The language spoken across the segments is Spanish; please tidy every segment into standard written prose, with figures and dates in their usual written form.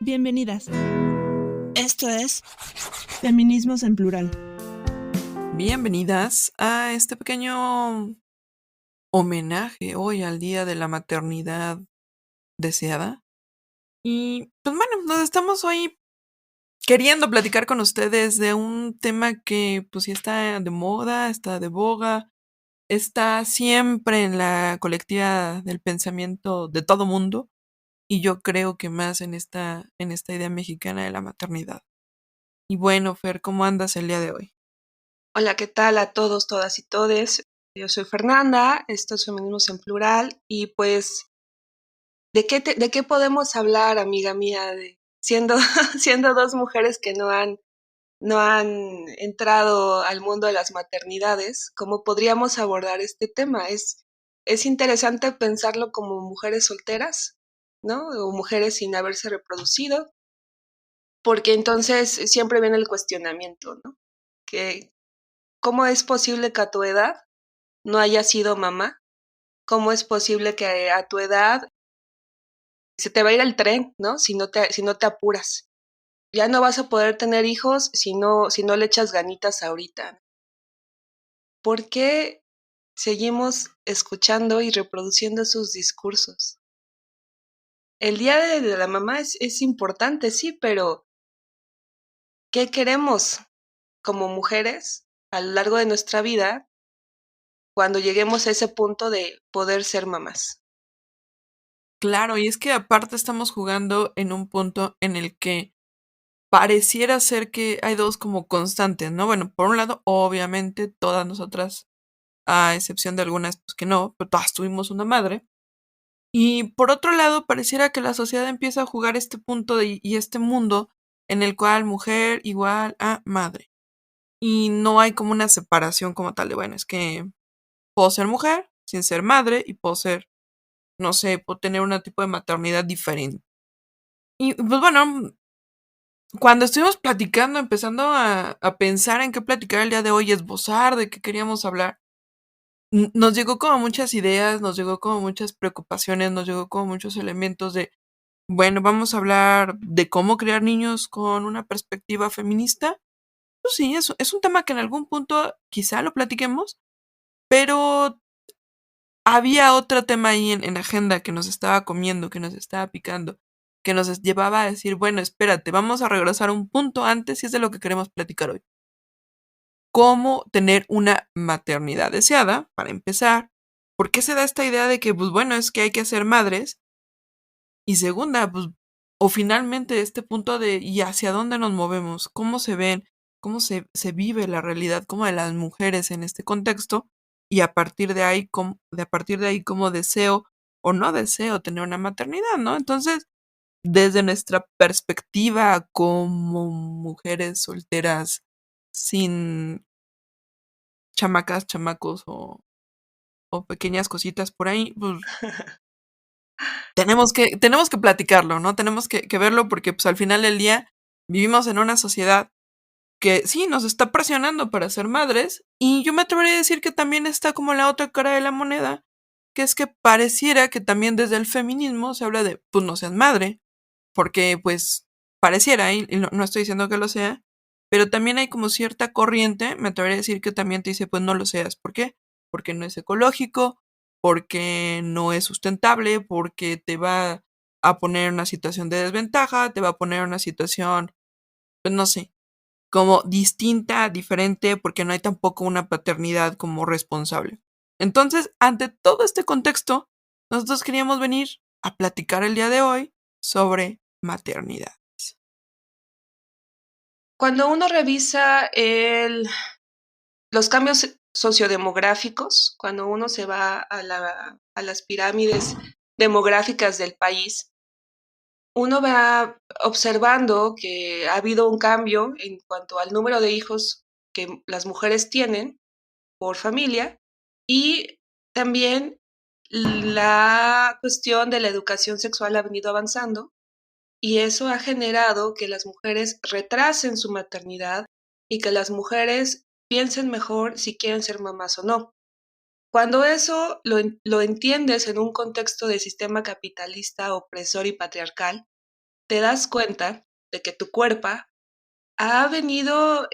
Bienvenidas. Esto es Feminismos en Plural. Bienvenidas a este pequeño homenaje hoy al Día de la Maternidad Deseada. Y pues bueno, nos estamos hoy queriendo platicar con ustedes de un tema que pues sí está de moda, está de boga, está siempre en la colectiva del pensamiento de todo mundo. Y yo creo que más en esta idea mexicana de la maternidad. Y bueno, Fer, ¿cómo andas el día de hoy? Hola, ¿qué tal a todos, todas y todes? Yo soy Fernanda, esto es Feminismos en Plural y pues, ¿de qué podemos hablar, amiga mía? Siendo, siendo dos mujeres que no han entrado al mundo de las maternidades, ¿cómo podríamos abordar este tema? Es interesante pensarlo como mujeres solteras, ¿no? O mujeres sin haberse reproducido, porque entonces siempre viene el cuestionamiento, ¿no? Que, ¿cómo es posible que a tu edad no hayas sido mamá? ¿Cómo es posible que a tu edad se te va a ir el tren, ¿no? Si no te apuras. Ya no vas a poder tener hijos si no le echas ganitas ahorita. ¿Por qué seguimos escuchando y reproduciendo sus discursos? El día de la mamá es importante, sí, pero ¿qué queremos como mujeres a lo largo de nuestra vida cuando lleguemos a ese punto de poder ser mamás? Claro, y es que aparte estamos jugando en un punto en el que pareciera ser que hay dos como constantes, ¿no? Bueno, por un lado, obviamente, todas nosotras, a excepción de algunas, pues que no, pero todas tuvimos una madre. Y por otro lado, pareciera que la sociedad empieza a jugar este punto y este mundo en el cual mujer igual a madre. Y no hay como una separación como tal de, bueno, es que puedo ser mujer sin ser madre y puedo ser, no sé, puedo tener un tipo de maternidad diferente. Y pues bueno, cuando estuvimos platicando, empezando a pensar en qué platicar el día de hoy, esbozar de qué queríamos hablar, nos llegó como muchas ideas, nos llegó como muchas preocupaciones, nos llegó como muchos elementos de, bueno, vamos a hablar de cómo crear niños con una perspectiva feminista. Pues sí, es un tema que en algún punto quizá lo platiquemos, pero había otro tema ahí en la agenda que nos estaba comiendo, que nos estaba picando, que nos llevaba a decir, bueno, espérate, vamos a regresar a un punto antes y es de lo que queremos platicar hoy. Cómo tener una maternidad deseada, para empezar. ¿Por qué se da esta idea de que, pues bueno, es que hay que ser madres? Y segunda, pues, o finalmente este punto de, ¿y hacia dónde nos movemos? ¿Cómo se ven? ¿Cómo se vive la realidad como de las mujeres en este contexto? Y a partir de ahí, a partir de ahí, cómo deseo o no deseo tener una maternidad, ¿no? Entonces, desde nuestra perspectiva como mujeres solteras sin chamacas, chamacos o pequeñas cositas por ahí, pues tenemos que platicarlo, ¿no? Tenemos que verlo porque pues al final del día vivimos en una sociedad que sí nos está presionando para ser madres y yo me atrevería a decir que también está como la otra cara de la moneda, que es que pareciera que también desde el feminismo se habla de pues no seas madre, porque pues pareciera, y no estoy diciendo que lo sea, pero también hay como cierta corriente, me atrevería a decir que también te dice, pues no lo seas. ¿Por qué? Porque no es ecológico, porque no es sustentable, porque te va a poner en una situación de desventaja, te va a poner en una situación, pues no sé, como distinta, diferente, porque no hay tampoco una paternidad como responsable. Entonces, ante todo este contexto, nosotros queríamos venir a platicar el día de hoy sobre maternidad. Cuando uno revisa los cambios sociodemográficos, cuando uno se va a las pirámides demográficas del país, uno va observando que ha habido un cambio en cuanto al número de hijos que las mujeres tienen por familia y también la cuestión de la educación sexual ha venido avanzando y eso ha generado que las mujeres retrasen su maternidad y que las mujeres piensen mejor si quieren ser mamás o no. Cuando eso lo entiendes en un contexto de sistema capitalista, opresor y patriarcal, te das cuenta de que tu cuerpo ha venido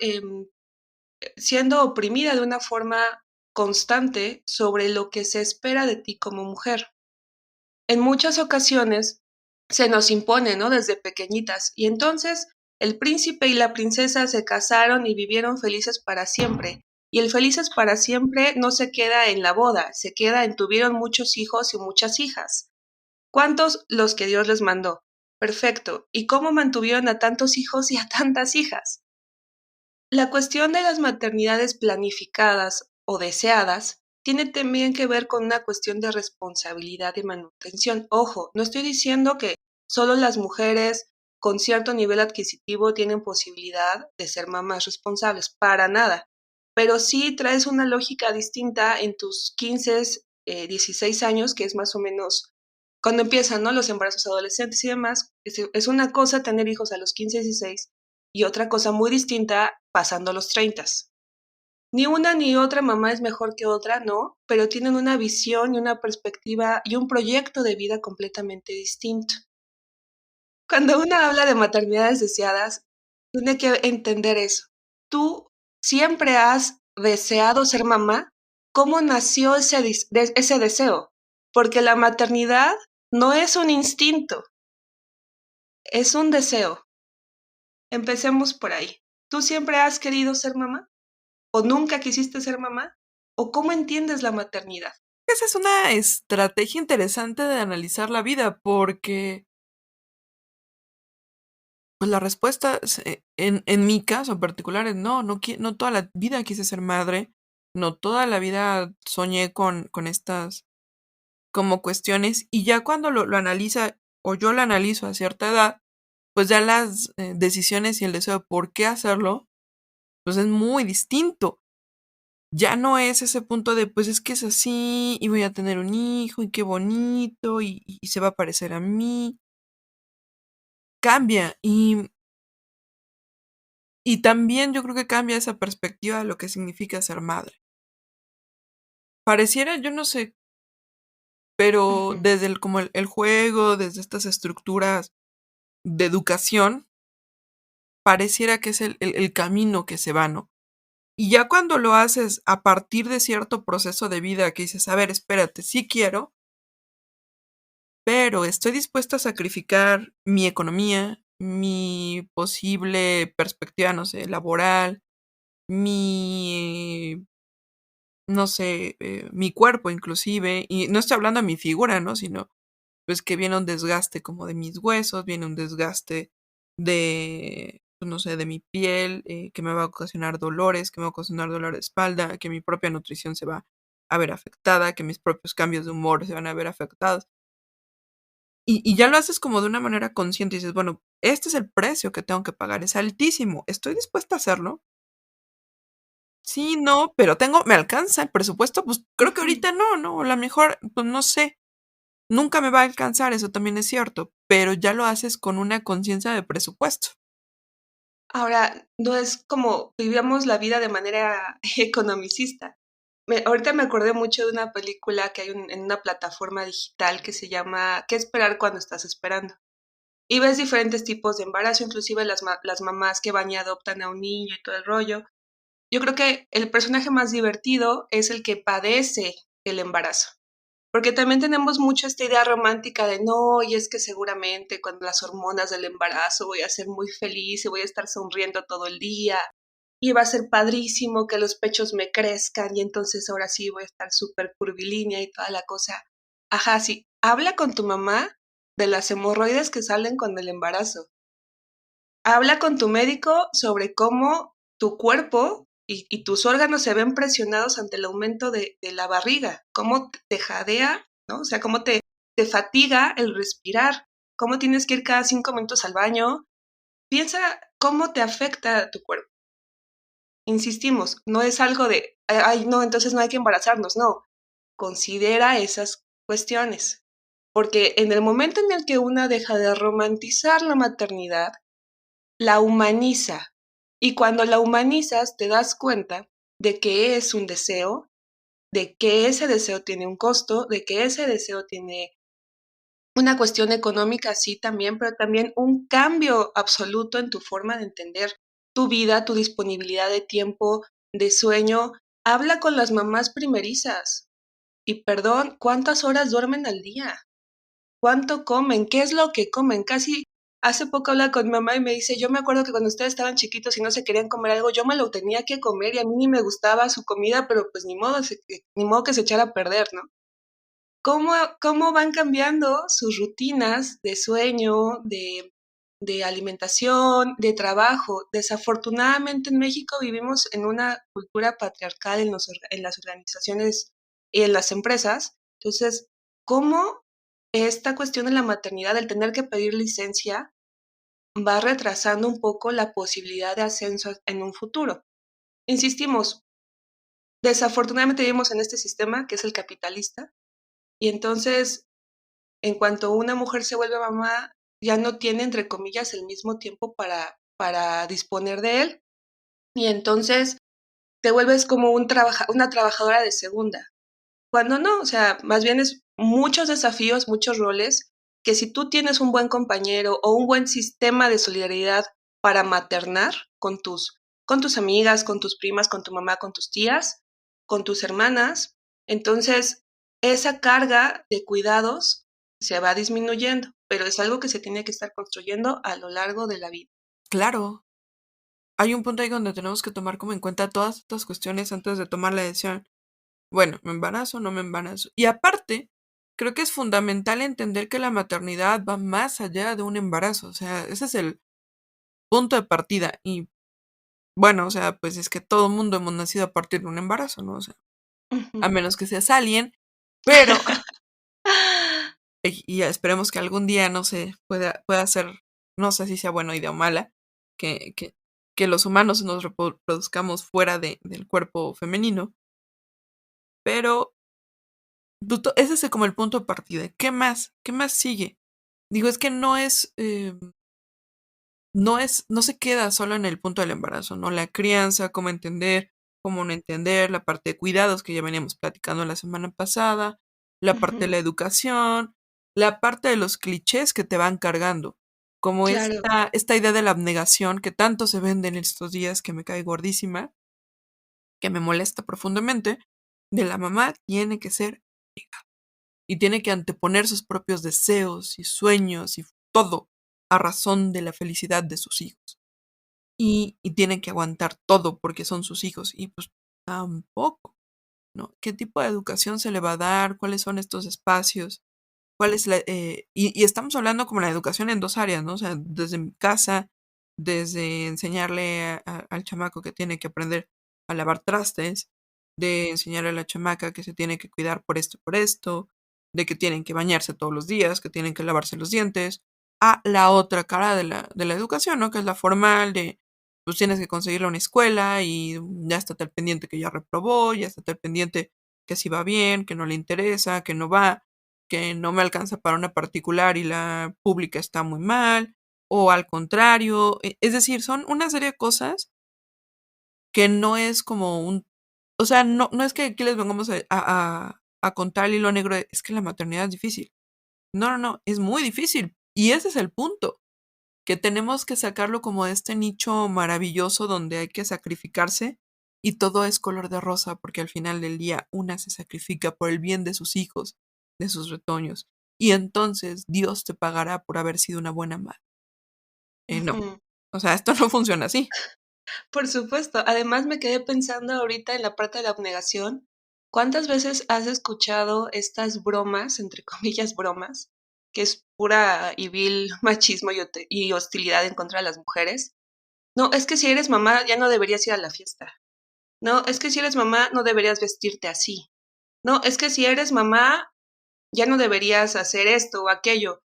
siendo oprimida de una forma constante sobre lo que se espera de ti como mujer. En muchas ocasiones se nos impone, ¿no? Desde pequeñitas. Y entonces el príncipe y la princesa se casaron y vivieron felices para siempre. Y el felices para siempre no se queda en la boda, se queda en tuvieron muchos hijos y muchas hijas. ¿Cuántos? Los que Dios les mandó. Perfecto. ¿Y cómo mantuvieron a tantos hijos y a tantas hijas? La cuestión de las maternidades planificadas o deseadas tiene también que ver con una cuestión de responsabilidad y manutención. Ojo, no estoy diciendo que solo las mujeres con cierto nivel adquisitivo tienen posibilidad de ser mamás responsables, para nada. Pero sí traes una lógica distinta en tus 15, 16 años, que es más o menos cuando empiezan, ¿no? Los embarazos adolescentes y demás. Es una cosa tener hijos a los 15, 16 y otra cosa muy distinta pasando los 30. Ni una ni otra mamá es mejor que otra, no, pero tienen una visión y una perspectiva y un proyecto de vida completamente distinto. Cuando uno habla de maternidades deseadas, tiene que entender eso. ¿Tú siempre has deseado ser mamá? ¿Cómo nació ese deseo? Porque la maternidad no es un instinto, es un deseo. Empecemos por ahí. ¿Tú siempre has querido ser mamá? ¿O nunca quisiste ser mamá? ¿O cómo entiendes la maternidad? Esa es una estrategia interesante de analizar la vida, porque pues la respuesta en mi caso en particular es no, no toda la vida quise ser madre, no toda la vida soñé con estas como cuestiones, y ya cuando lo analiza, o yo lo analizo a cierta edad, pues ya las decisiones y el deseo de por qué hacerlo, pues es muy distinto. Ya no es ese punto de, pues es que es así, y voy a tener un hijo, y qué bonito, y se va a parecer a mí. Cambia, y también yo creo que cambia esa perspectiva de lo que significa ser madre. Pareciera, yo no sé, pero desde como el juego, desde estas estructuras de educación, pareciera que es el camino que se va, ¿no? Y ya cuando lo haces a partir de cierto proceso de vida que dices, a ver, espérate, sí quiero, pero estoy dispuesta a sacrificar mi economía, mi posible perspectiva, no sé, laboral, mi, no sé, mi cuerpo inclusive, y no estoy hablando de mi figura, ¿no? Sino, pues que viene un desgaste como de mis huesos, viene un desgaste de, pues, no sé, de mi piel, que me va a ocasionar dolores, que me va a ocasionar dolor de espalda, que mi propia nutrición se va a ver afectada, que mis propios cambios de humor se van a ver afectados. Y ya lo haces como de una manera consciente y dices, bueno, este es el precio que tengo que pagar, es altísimo, ¿estoy dispuesta a hacerlo? Sí, no, pero me alcanza el presupuesto, pues creo que ahorita no, ¿no? A lo mejor, pues no sé, nunca me va a alcanzar, eso también es cierto, pero ya lo haces con una conciencia de presupuesto. Ahora, no es como vivíamos la vida de manera economicista. Ahorita me acordé mucho de una película que hay en una plataforma digital que se llama ¿Qué esperar cuando estás esperando? Y ves diferentes tipos de embarazo, inclusive las mamás que van y adoptan a un niño y todo el rollo. Yo creo que el personaje más divertido es el que padece el embarazo. Porque también tenemos mucho esta idea romántica de no, y es que seguramente con las hormonas del embarazo voy a ser muy feliz y voy a estar sonriendo todo el día y va a ser padrísimo que los pechos me crezcan y entonces ahora sí voy a estar súper curvilínea y toda la cosa. Ajá, sí, habla con tu mamá de las hemorroides que salen con el embarazo. Habla con tu médico sobre cómo tu cuerpo y tus órganos se ven presionados ante el aumento de la barriga, cómo te jadea, ¿no? O sea, cómo te fatiga el respirar, cómo tienes que ir cada 5 minutos al baño. Piensa cómo te afecta a tu cuerpo. Insistimos, no es algo de, ay, no, entonces no hay que embarazarnos, no. Considera esas cuestiones, porque en el momento en el que una deja de romantizar la maternidad, la humaniza. Y cuando la humanizas, te das cuenta de que es un deseo, de que ese deseo tiene un costo, de que ese deseo tiene Una cuestión económica, sí, también, pero también un cambio absoluto en tu forma de entender tu vida, tu disponibilidad de tiempo, de sueño. Habla con las mamás primerizas. Y perdón, ¿cuántas horas duermen al día? ¿Cuánto comen? ¿Qué es lo que comen? Casi hace poco hablaba con mi mamá y me dice, yo me acuerdo que cuando ustedes estaban chiquitos y no se querían comer algo, yo me lo tenía que comer y a mí ni me gustaba su comida, pero pues ni modo, ni modo que se echara a perder, ¿no? ¿Cómo van cambiando sus rutinas de sueño, de alimentación, de trabajo? Desafortunadamente en México vivimos en una cultura patriarcal en las organizaciones y en las empresas. Entonces, ¿cómo esta cuestión de la maternidad, el tener que pedir licencia, va retrasando un poco la posibilidad de ascenso en un futuro? Insistimos, desafortunadamente vivimos en este sistema que es el capitalista y entonces en cuanto una mujer se vuelve mamá, ya no tiene, entre comillas, el mismo tiempo para disponer de él. Y entonces te vuelves como una trabajadora de segunda. Cuando no, o sea, más bien es muchos desafíos, muchos roles, que si tú tienes un buen compañero o un buen sistema de solidaridad para maternar con tus amigas, con tus primas, con tu mamá, con tus tías, con tus hermanas, entonces esa carga de cuidados se va disminuyendo, pero es algo que se tiene que estar construyendo a lo largo de la vida. Claro, hay un punto ahí donde tenemos que tomar como en cuenta todas estas cuestiones antes de tomar la decisión. Bueno, ¿me embarazo o no me embarazo? Y aparte, creo que es fundamental entender que la maternidad va más allá de un embarazo. O sea, ese es el punto de partida. Y bueno, o sea, pues es que todo el mundo hemos nacido a partir de un embarazo, ¿no? O sea, a Ujú. menos que seas alien, pero, y esperemos que algún día, no sé, pueda ser, no sé si sea buena idea o mala, que, que, que los humanos nos reproduzcamos fuera del cuerpo femenino, pero ese es como el punto de partida. ¿Qué más? ¿Qué más sigue? Digo, es que no se queda solo en el punto del embarazo, ¿no? La crianza, cómo entender, cómo no entender, la parte de cuidados que ya veníamos platicando la semana pasada, la parte de Ujú. la educación, la parte de los clichés que te van cargando, como Claro, esta idea de la abnegación que tanto se vende en estos días, que me cae gordísima, que me molesta profundamente, de la mamá tiene que ser y tiene que anteponer sus propios deseos y sueños y todo a razón de la felicidad de sus hijos. Y tienen que aguantar todo porque son sus hijos. Y pues tampoco, ¿no? ¿Qué tipo de educación se le va a dar? ¿Cuáles son estos espacios? ¿Cuál es y estamos hablando como la educación en dos áreas, ¿no? O sea, desde mi casa, desde enseñarle al chamaco que tiene que aprender a lavar trastes, de enseñarle a la chamaca que se tiene que cuidar por esto, de que tienen que bañarse todos los días, que tienen que lavarse los dientes, a la otra cara de la educación, ¿no? Que es la formal de, pues tienes que conseguirle una escuela y ya estate al pendiente que ya reprobó, ya estate al pendiente que si va bien, que no le interesa, que no va, que no me alcanza para una particular y la pública está muy mal, o al contrario, es decir, son una serie de cosas que no es como o sea, no es que aquí les vengamos a contar el hilo negro es que la maternidad es difícil. No, es muy difícil. Y ese es el punto, que tenemos que sacarlo como de este nicho maravilloso donde hay que sacrificarse y todo es color de rosa porque al final del día una se sacrifica por el bien de sus hijos, de sus retoños. Y entonces Dios te pagará por haber sido una buena madre. No. ujú. O sea, esto no funciona así. Por supuesto. Además, me quedé pensando ahorita en la parte de la abnegación. ¿Cuántas veces has escuchado estas bromas, entre comillas bromas, que es pura y vil machismo y hostilidad en contra de las mujeres? No, es que si eres mamá ya no deberías ir a la fiesta. No, es que si eres mamá no deberías vestirte así. No, es que si eres mamá ya no deberías hacer esto o aquello.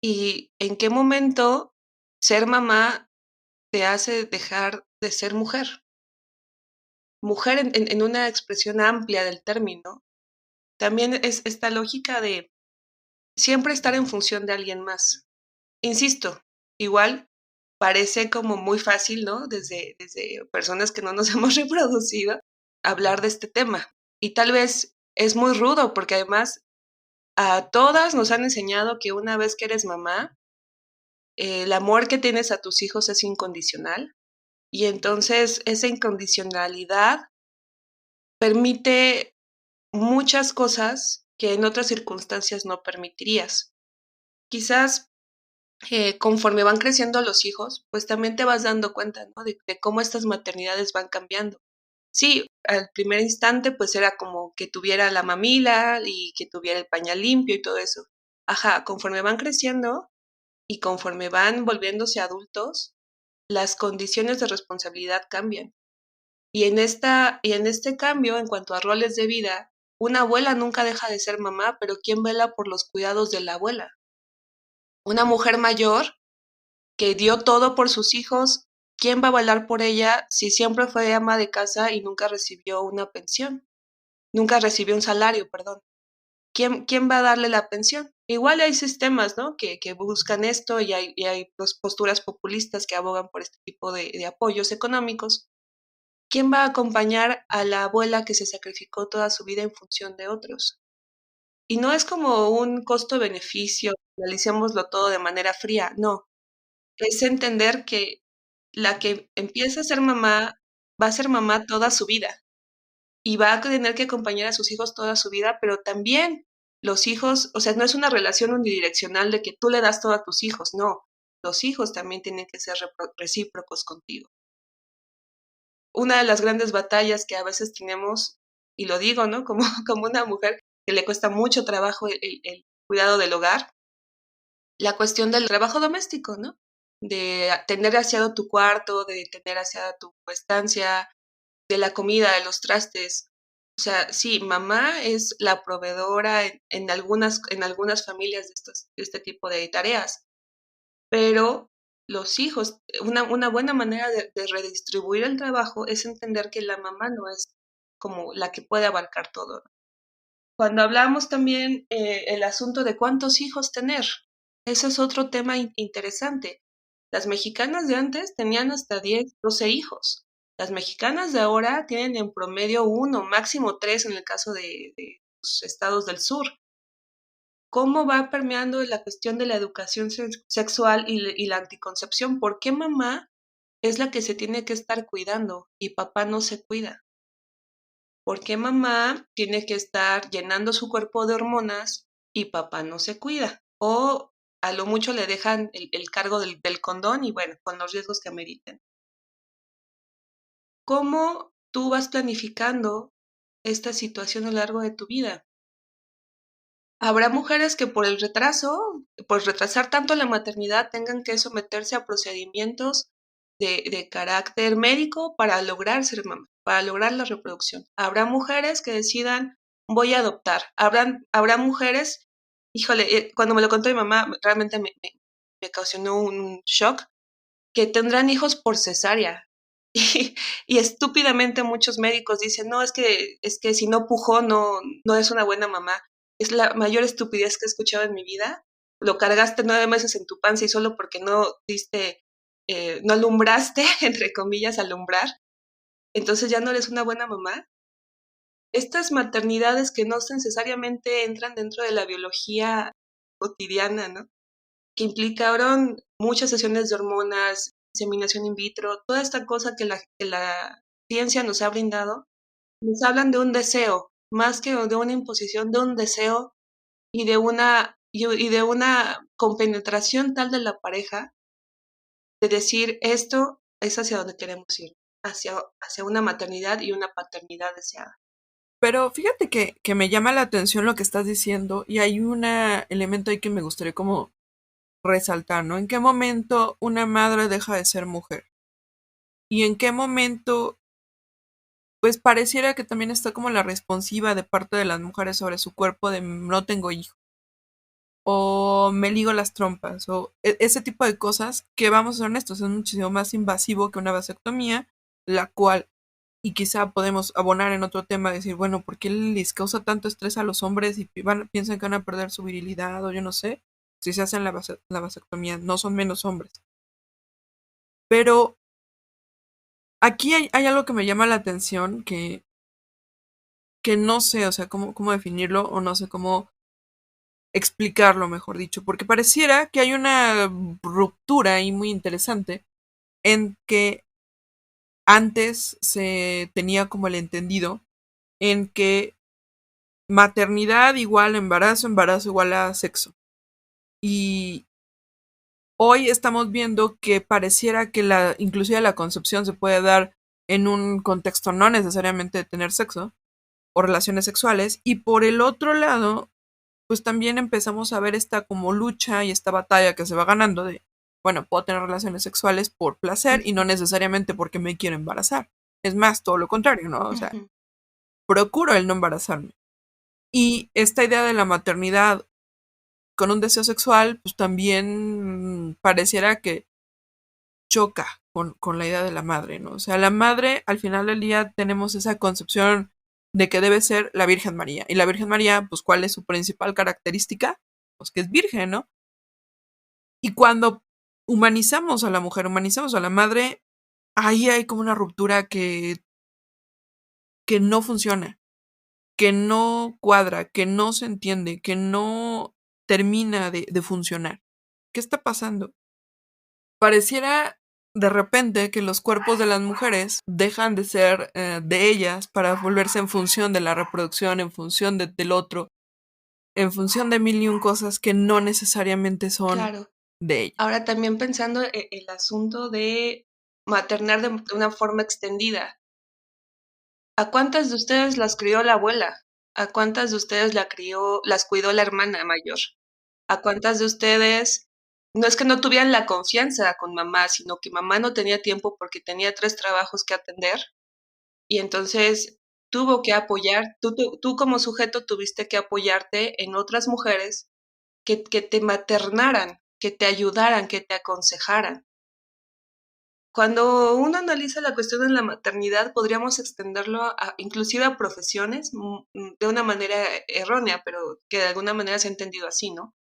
¿Y en qué momento ser mamá te hace dejar de ser mujer? Mujer en una expresión amplia del término, también es esta lógica de siempre estar en función de alguien más. Insisto, igual parece como muy fácil, ¿no? Desde personas que no nos hemos reproducido, hablar de este tema. Y tal vez es muy rudo porque además A todas nos han enseñado que una vez que eres mamá, el amor que tienes a tus hijos es incondicional, y entonces esa incondicionalidad permite muchas cosas que en otras circunstancias no permitirías. Quizás conforme van creciendo los hijos, pues también te vas dando cuenta, ¿no? De cómo estas maternidades van cambiando. Sí, al primer instante pues era como que tuviera la mamila y que tuviera el pañal limpio y todo eso. Ajá, conforme van creciendo y conforme van volviéndose adultos, las condiciones de responsabilidad cambian. Y en este cambio, en cuanto a roles de vida, una abuela nunca deja de ser mamá, pero ¿quién vela por los cuidados de la abuela? Una mujer mayor que dio todo por sus hijos, ¿quién va a velar por ella si siempre fue ama de casa y nunca recibió una pensión? Nunca recibió un salario, perdón. ¿Quién va a darle la pensión? Igual hay sistemas, ¿no? Que buscan esto y hay posturas populistas que abogan por este tipo de apoyos económicos. ¿Quién va a acompañar a la abuela que se sacrificó toda su vida en función de otros? Y no es como un costo-beneficio, analicémoslo todo de manera fría, no. Es entender que la que empieza a ser mamá va a ser mamá toda su vida y va a tener que acompañar a sus hijos toda su vida, pero también los hijos, o sea, no es una relación unidireccional de que tú le das todo a tus hijos, no. Los hijos también tienen que ser recíprocos contigo. Una de las grandes batallas que a veces tenemos, y lo digo, ¿no? Como, como una mujer que le cuesta mucho trabajo el cuidado del hogar, la cuestión del trabajo doméstico, ¿no? De tener aseado tu cuarto, de tener aseada tu estancia, de la comida, de los trastes. O sea, sí, mamá es la proveedora en algunas familias de este tipo de tareas, pero los hijos, una buena manera de redistribuir el trabajo es entender que la mamá no es como la que puede abarcar todo, ¿no? Cuando hablamos también el asunto de cuántos hijos tener, ese es otro tema interesante. Las mexicanas de antes tenían hasta 10, 12 hijos. Las mexicanas de ahora tienen en promedio uno, máximo tres en el caso de los estados del sur. ¿Cómo va permeando la cuestión de la educación sexual y la anticoncepción? ¿Por qué mamá es la que se tiene que estar cuidando y papá no se cuida? ¿Por qué mamá tiene que estar llenando su cuerpo de hormonas y papá no se cuida? O a lo mucho le dejan el cargo del condón y bueno, con los riesgos que ameriten. ¿Cómo tú vas planificando esta situación a lo largo de tu vida? Habrá mujeres que por el retraso, por retrasar tanto la maternidad, tengan que someterse a procedimientos de carácter médico para lograr ser mamá, para lograr la reproducción. Habrá mujeres que decidan, voy a adoptar. Habrá mujeres, híjole, cuando me lo contó mi mamá, realmente me ocasionó un shock, que tendrán hijos por cesárea. Y estúpidamente muchos médicos dicen, no, es que si no pujó, no es una buena mamá. Es la mayor estupidez que he escuchado en mi vida. Lo cargaste 9 meses en tu panza y solo porque no diste, no alumbraste, entre comillas, alumbrar, entonces ya no eres una buena mamá. Estas maternidades que no necesariamente entran dentro de la biología cotidiana, ¿no? Que implicaron muchas sesiones de hormonas, inseminación in vitro, toda esta cosa que la ciencia nos ha brindado, nos hablan de un deseo, más que de una imposición, de un deseo y de una compenetración tal de la pareja, de decir esto es hacia donde queremos ir, hacia una maternidad y una paternidad deseada. Pero fíjate que me llama la atención lo que estás diciendo y hay un elemento ahí que me gustaría como resaltar, ¿no? ¿En qué momento una madre deja de ser mujer? ¿Y en qué momento, pues pareciera que también está como la responsiva de parte de las mujeres sobre su cuerpo de no tengo hijos? O me ligo las trompas, o ese tipo de cosas que, vamos a ser honestos, es muchísimo más invasivo que una vasectomía, la cual, y quizá podemos abonar en otro tema, decir, bueno, ¿por qué les causa tanto estrés a los hombres y piensan que van a perder su virilidad o yo no sé? Si se hacen la vasectomía, no son menos hombres. Pero aquí hay algo que me llama la atención, que no sé, o sea, cómo definirlo, o no sé cómo explicarlo, mejor dicho, porque pareciera que hay una ruptura ahí muy interesante en que antes se tenía como el entendido en que maternidad igual embarazo, embarazo igual a sexo. Y hoy estamos viendo que pareciera que inclusive la concepción se puede dar en un contexto no necesariamente de tener sexo o relaciones sexuales. Y por el otro lado, pues también empezamos a ver esta como lucha y esta batalla que se va ganando de, bueno, puedo tener relaciones sexuales por placer y no necesariamente porque me quiero embarazar. Es más, todo lo contrario, ¿no? O sea, procuro el no embarazarme. Y esta idea de la maternidad con un deseo sexual, pues también pareciera que choca con la idea de la madre, ¿no? O sea, la madre, al final del día, tenemos esa concepción de que debe ser la Virgen María. Y la Virgen María, pues, ¿cuál es su principal característica? Pues que es virgen, ¿no? Y cuando humanizamos a la mujer, humanizamos a la madre, ahí hay como una ruptura que no funciona, que no cuadra, que no se entiende, que no termina de funcionar. ¿Qué está pasando? Pareciera de repente que los cuerpos de las mujeres dejan de ser de ellas para volverse en función de la reproducción, en función del otro, en función de mil y un cosas que no necesariamente son Claro. de ella. Ahora también pensando el asunto de maternar de una forma extendida. ¿A cuántas de ustedes las crió la abuela? ¿A cuántas de ustedes las cuidó la hermana mayor? ¿A cuántas de ustedes no es que no tuvieran la confianza con mamá, sino que mamá no tenía tiempo porque tenía 3 trabajos que atender? Y entonces tuvo que apoyar, tú como sujeto tuviste que apoyarte en otras mujeres que te maternaran, que te ayudaran, que te aconsejaran. Cuando uno analiza la cuestión de la maternidad, podríamos extenderlo inclusive a profesiones de una manera errónea, pero que de alguna manera se ha entendido así, ¿no?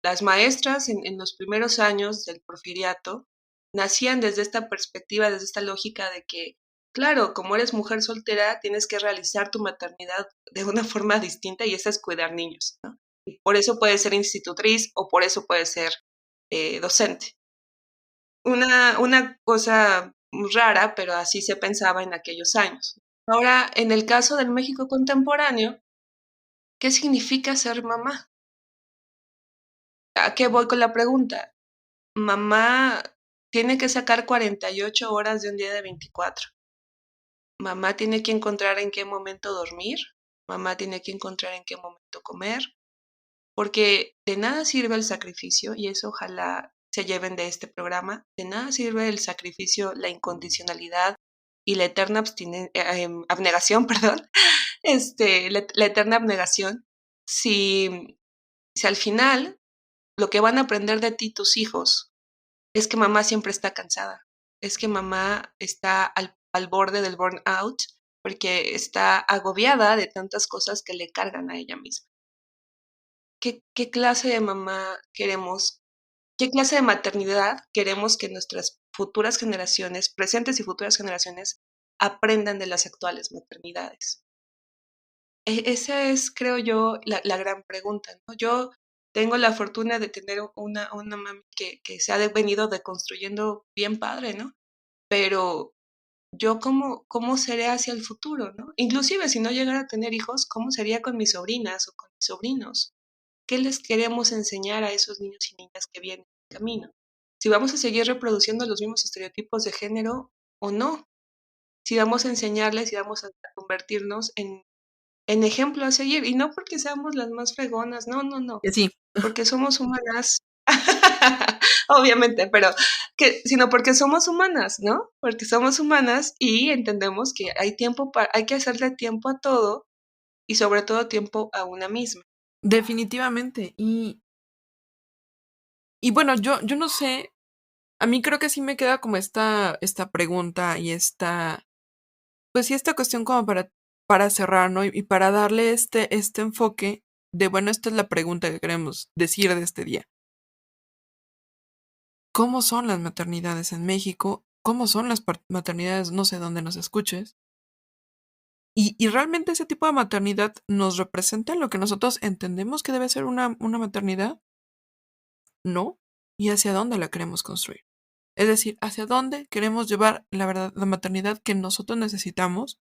Las maestras en los primeros años del porfiriato nacían desde esta perspectiva, desde esta lógica de que, claro, como eres mujer soltera, tienes que realizar tu maternidad de una forma distinta y esa es cuidar niños, ¿no? Y por eso puede ser institutriz o por eso puede ser docente. Una cosa rara, pero así se pensaba en aquellos años. Ahora, en el caso del México contemporáneo, ¿qué significa ser mamá? ¿A qué voy con la pregunta? Mamá tiene que sacar 48 horas de un día de 24. Mamá tiene que encontrar en qué momento dormir. Mamá tiene que encontrar en qué momento comer. Porque de nada sirve el sacrificio, y eso ojalá se lleven de este programa, de nada sirve el sacrificio, la incondicionalidad y la eterna abnegación, perdón, la eterna abnegación, si, si al final lo que van a aprender de ti tus hijos es que mamá siempre está cansada, es que mamá está al borde del burnout porque está agobiada de tantas cosas que le cargan a ella misma. ¿Qué clase de mamá queremos? ¿Qué clase de maternidad queremos que nuestras futuras generaciones, presentes y futuras generaciones, aprendan de las actuales maternidades? Esa es, creo yo, la gran pregunta, ¿no? Yo tengo la fortuna de tener una mami que se ha venido deconstruyendo bien padre, ¿no? Pero yo cómo seré hacia el futuro, ¿no? Inclusive si no llegara a tener hijos, ¿cómo sería con mis sobrinas o con mis sobrinos? ¿Qué les queremos enseñar a esos niños y niñas que vienen en camino? Si vamos a seguir reproduciendo los mismos estereotipos de género o no, si vamos a enseñarles, si vamos a convertirnos en ejemplo a seguir, y no porque seamos las más fregonas, no, no, no, Y así. porque somos humanas, obviamente, pero sino porque somos humanas, ¿no? Porque somos humanas y entendemos que hay que hacerle tiempo a todo y sobre todo tiempo a una misma. Definitivamente. Y bueno, yo no sé, a mí creo que sí me queda como esta pregunta y pues sí, esta cuestión como para cerrar, ¿no? Y para darle este enfoque de, bueno, esta es la pregunta que queremos decir de este día. ¿Cómo son las maternidades en México? ¿Cómo son las maternidades, no sé dónde nos escuches? Y realmente ese tipo de maternidad nos representa lo que nosotros entendemos que debe ser una maternidad, ¿no? Y hacia dónde la queremos construir. Es decir, hacia dónde queremos llevar la verdad, la maternidad que nosotros necesitamos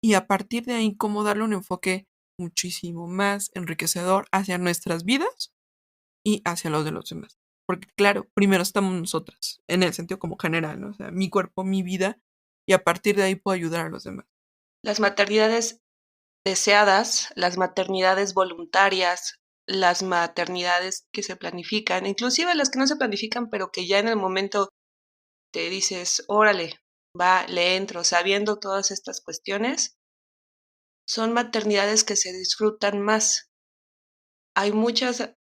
y a partir de ahí cómo darle un enfoque muchísimo más enriquecedor hacia nuestras vidas y hacia los de los demás. Porque claro, primero estamos nosotras, en el sentido como general, ¿no? O sea, mi cuerpo, mi vida, y a partir de ahí puedo ayudar a los demás. Las maternidades deseadas, las maternidades voluntarias, las maternidades que se planifican, inclusive las que no se planifican, pero que ya en el momento te dices, órale, va, le entro, sabiendo todas estas cuestiones, son maternidades que se disfrutan más. Hay muchas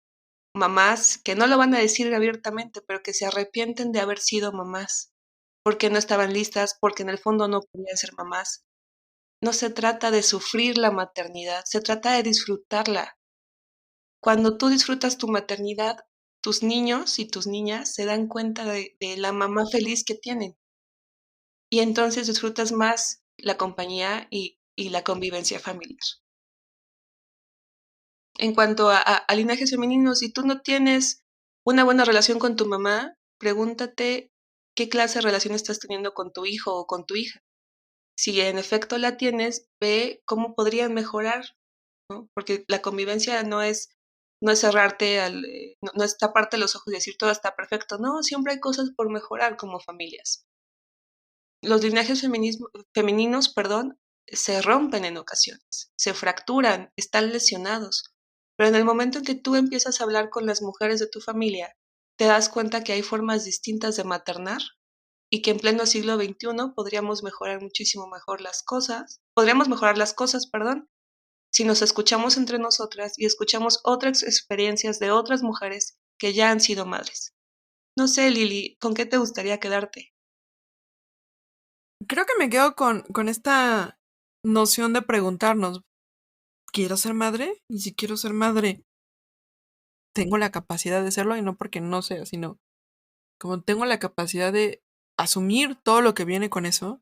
mamás que no lo van a decir abiertamente, pero que se arrepienten de haber sido mamás, porque no estaban listas, porque en el fondo no podían ser mamás. No se trata de sufrir la maternidad, se trata de disfrutarla. Cuando tú disfrutas tu maternidad, tus niños y tus niñas se dan cuenta de la mamá feliz que tienen. Y entonces disfrutas más la compañía y la convivencia familiar. En cuanto a linajes femeninos, si tú no tienes una buena relación con tu mamá, pregúntate qué clase de relación estás teniendo con tu hijo o con tu hija. Si en efecto la tienes, ve cómo podrían mejorar, ¿no? Porque la convivencia no es cerrarte no es taparte los ojos y decir todo está perfecto. No, siempre hay cosas por mejorar como familias. Los linajes femeninos, se rompen en ocasiones, se fracturan, están lesionados. Pero en el momento en que tú empiezas a hablar con las mujeres de tu familia, te das cuenta que hay formas distintas de maternar y que en pleno siglo XXI podríamos mejorar muchísimo mejor las cosas. Podríamos mejorar las cosas, si nos escuchamos entre nosotras y escuchamos otras experiencias de otras mujeres que ya han sido madres. No sé, Lili, ¿con qué te gustaría quedarte? Creo que me quedo con esta noción de preguntarnos, ¿quiero ser madre? Y si quiero ser madre, ¿tengo la capacidad de serlo? Y no porque no sea, sino como tengo la capacidad de asumir todo lo que viene con eso,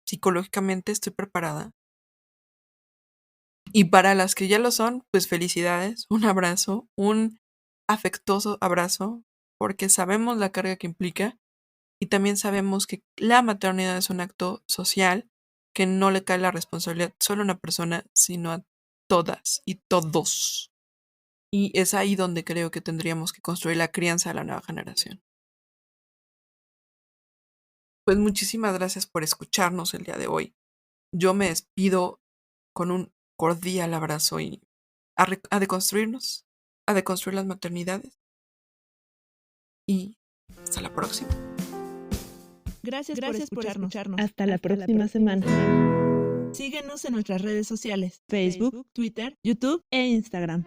psicológicamente estoy preparada. Y para las que ya lo son, pues felicidades, un abrazo, un afectuoso abrazo, porque sabemos la carga que implica y también sabemos que la maternidad es un acto social que no le cae la responsabilidad solo a una persona, sino a todas y todos. Y es ahí donde creo que tendríamos que construir la crianza de la nueva generación. Pues muchísimas gracias por escucharnos el día de hoy. Yo me despido con un cordial abrazo y a deconstruirnos, a deconstruir las maternidades. Y hasta la próxima. Gracias por escucharnos. Hasta la próxima semana. Síguenos en nuestras redes sociales, Facebook, Twitter, YouTube e Instagram.